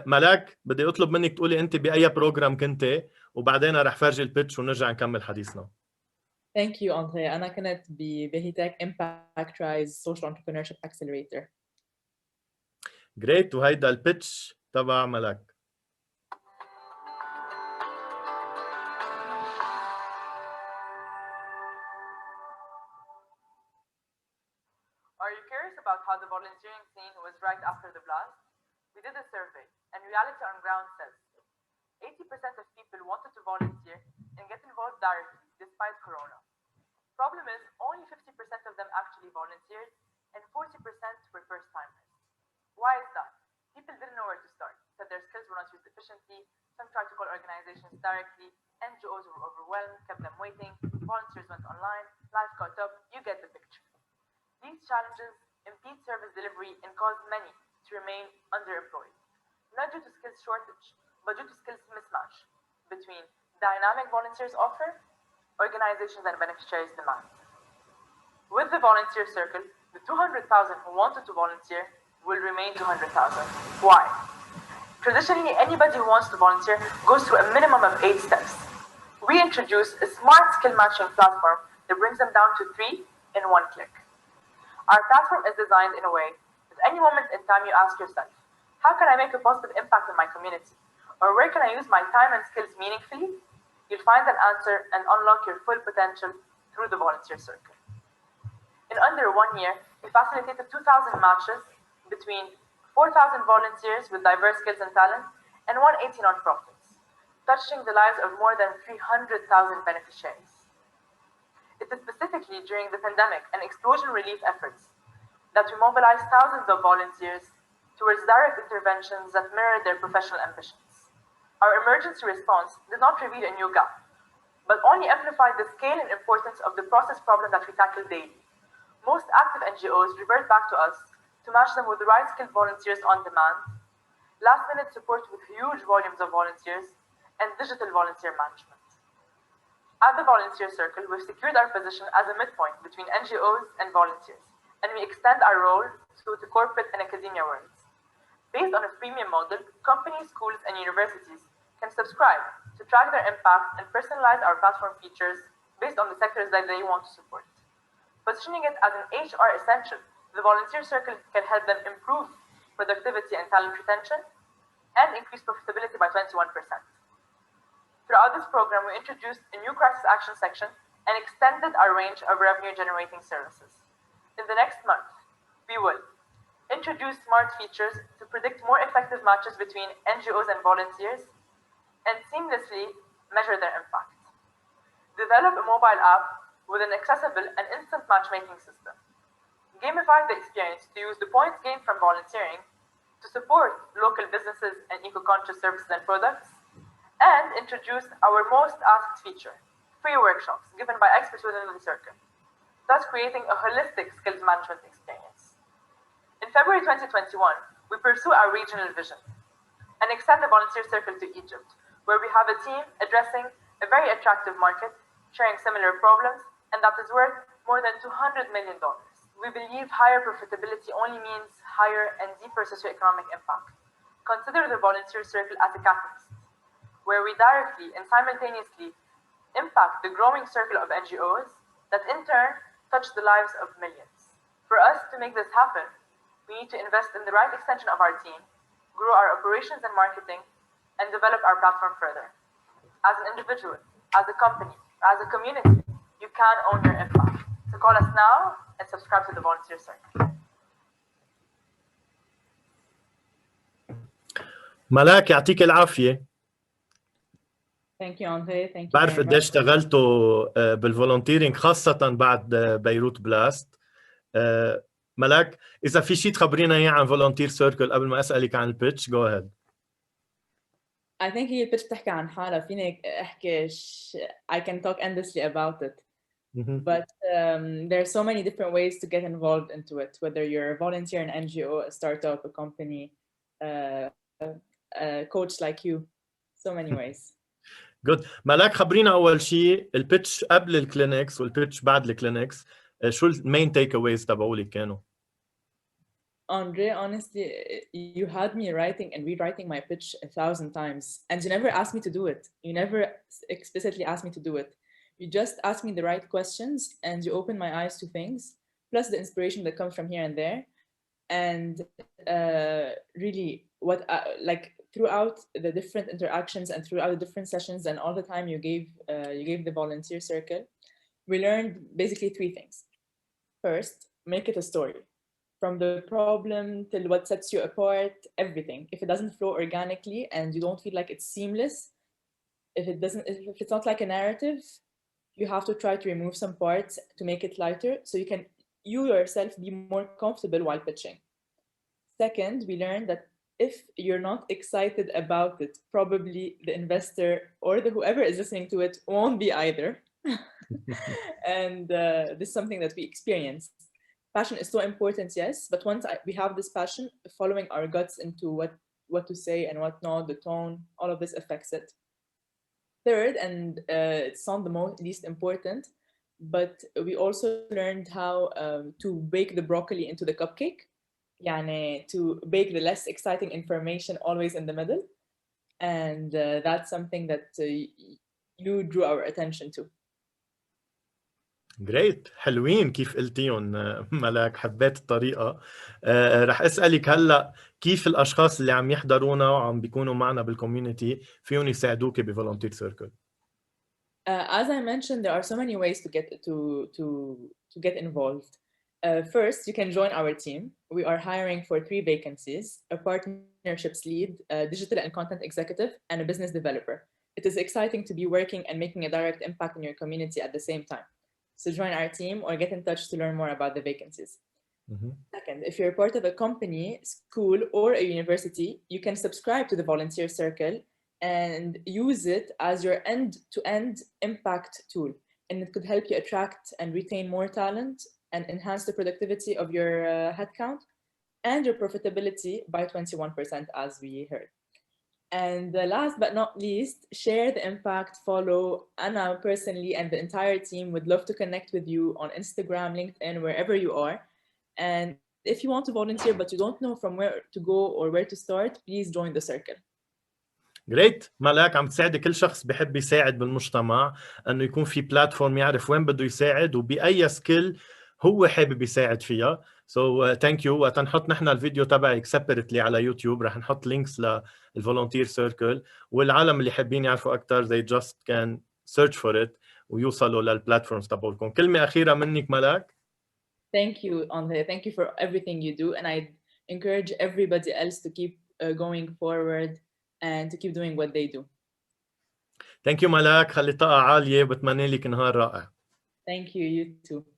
ملاك بدي اطلب منك تقولي انت باي بروجرام كنتي وبعدين رح فرجي البيتش ونرجع نكمل حديثنا. Thank you, André. أنا كنت بBerytech Impact Rise Social Entrepreneurship Accelerator. Great. وهيدا البيتش تبع ملاك. Are you curious about how the volunteering scene was right after the blast? We did a survey, and reality on ground says 80% of people wanted to volunteer and get involved directly, despite Corona. Problem is, only 50% of them actually volunteered, and 40% were first-timers. Why is that? People didn't know where to start, said their skills were not used efficiently, some tried to call organizations directly, NGOs were overwhelmed, kept them waiting, volunteers went online, life caught up, you get the picture. These challenges impede service delivery and cause many to remain underemployed, not due to skills shortage, but due to skills mismatch between dynamic volunteers offer, organizations and beneficiaries demand. With the volunteer circle, the 200,000 who wanted to volunteer will remain 200,000. Why? Traditionally, anybody who wants to volunteer goes through a minimum of 8 steps. We introduce a smart skill matching platform that brings them down to 3 in 1 click. Our platform is designed in a way that any moment in time you ask yourself, how can I make a positive impact in my community? Or where can I use my time and skills meaningfully? You'll find an answer and unlock your full potential through the volunteer circle. In under 1 year, we facilitated 2,000 matches between 4,000 volunteers with diverse skills and talents and 180 nonprofits, touching the lives of more than 300,000 beneficiaries. It is specifically during the pandemic and explosion relief efforts that we mobilized thousands of volunteers towards direct interventions that mirror their professional ambitions. Our emergency response did not reveal a new gap, but only amplified the scale and importance of the process problem that we tackle daily. Most active NGOs revert back to us to match them with the right skilled volunteers on demand, last-minute support with huge volumes of volunteers, and digital volunteer management. At the Volunteer Circle, we've secured our position as a midpoint between NGOs and volunteers, and we extend our role to the corporate and academia worlds. Based on a freemium model, companies, schools, and universities can subscribe to track their impact and personalize our platform features based on the sectors that they want to support. Positioning it as an HR essential, the Volunteer Circle can help them improve productivity and talent retention and increase profitability by 21%. Throughout this program, we introduced a new crisis action section and extended our range of revenue-generating services. In the next month, we will introduce smart features to predict more effective matches between NGOs and volunteers and seamlessly measure their impact. Develop a mobile app with an accessible and instant matchmaking system. Gamify the experience to use the points gained from volunteering to support local businesses and eco-conscious services and products, and introduce our most asked feature, free workshops given by experts within the circle, thus creating a holistic skills management experience. In February 2021, we pursue our regional vision and extend the Volunteer Circle to Egypt, where we have a team addressing a very attractive market, sharing similar problems, and that is worth more than $200 million. We believe higher profitability only means higher and deeper socioeconomic impact. Consider the Volunteer Circle as a catalyst, where we directly and simultaneously impact the growing circle of NGOs that in turn touch the lives of millions. For us to make this happen, we need to invest in the right extension of our team, grow our operations and marketing, and develop our platform further. As an individual, as a company, as a community, you can own your impact. So call us now and subscribe to the Volunteer Circle. ملاك يعطيك العافية. Thank you, André. Thank you. بعرف قديش اشتغلتوا بالفولنتيرينج خاصة بعد بيروت بلاست. ملاك إذا في شيء تخبرينا إياه عن فولنتير سيركل قبل ما أسألك عن البيتش، go ahead. I think هي البيتش بتحكي عن حالها. فيني أحكي I can talk endlessly about it. But there are so many different ways to get involved into it, whether you're a volunteer, an NGO, a startup, a company, a coach like you, so many ways. Good. ملاك خبرينا أول شيء البيتش قبل الكلينكس والبيتش بعد الكلينكس، شو المين تيك اويز تبعولك كانوا؟ Andre, honestly, you had me writing and rewriting my pitch 1,000 times, and you never asked me to do it. You never explicitly asked me to do it. You just asked me the right questions, and you opened my eyes to things, plus the inspiration that comes from here and there. And really, what like throughout the different interactions and throughout the different sessions and all the time you gave the volunteer circle, we learned basically 3 things. First, make it a story. From the problem till what sets you apart, everything. If it doesn't flow organically and you don't feel like it's seamless, if it's not like a narrative, you have to try to remove some parts to make it lighter so you yourself be more comfortable while pitching. Second, we learned that if you're not excited about it, probably the investor or whoever is listening to it won't be either. And this is something that we experienced. Passion is so important, yes, but once we have this passion, following our guts into what to say and what not, the tone, all of this affects it. Third, and it's not the least important, but we also learned how to bake the broccoli into the cupcake. Yani, to bake the less exciting information always in the middle. And that's something that you drew our attention to. جريت حلوين كيف قلتيهم ملاك، حبيت الطريقة. رح أسألك هلأ كيف الأشخاص اللي عم يحضرونا وعم بيكونوا معنا بالكوميونتي فيهم يساعدوك بفولنتير سيركل؟ As I mentioned, there are so many ways to get involved. First, you can join our team. We are hiring for 3 vacancies: a partnerships lead, a digital and content executive, and a business developer. It is exciting to be working and making a direct impact in your community at the same time. So join our team or get in touch to learn more about the vacancies. Second, if you're part of a company, school, or a university, you can subscribe to the volunteer circle and use it as your end-to-end impact tool. And it could help you attract and retain more talent and enhance the productivity of your headcount and your profitability by 21%, as we heard. And last but not least, share the impact, follow Anna personally, and the entire team would love to connect with you on Instagram, LinkedIn, wherever you are. And if you want to volunteer but you don't know from where to go or where to start, please join the circle. جريت ملاك، عم تساعدي كل شخص بحب يساعد بالمجتمع انه يكون في بلاتفورم يعرف وين بده يساعد وبأي سكيل هو حابب يساعد فيها. سو ثانك يو. وقت نحط نحن الفيديو تبعك سيبرتلي على يوتيوب رح نحط لينكس للفولنتير سيركل، والعالم اللي حابين يعرفوا اكثر they just can search for it ويوصلوا للبلاتفورمز تبعكم. كلمه اخيره منك ملاك. Thank you, André. Thank you for everything you do, and I encourage everybody else to keep going forward and to keep doing what they do. Thank you ملاك، خلي طاقة عالية وبتمنى لك نهار رائع. Thank you, you too.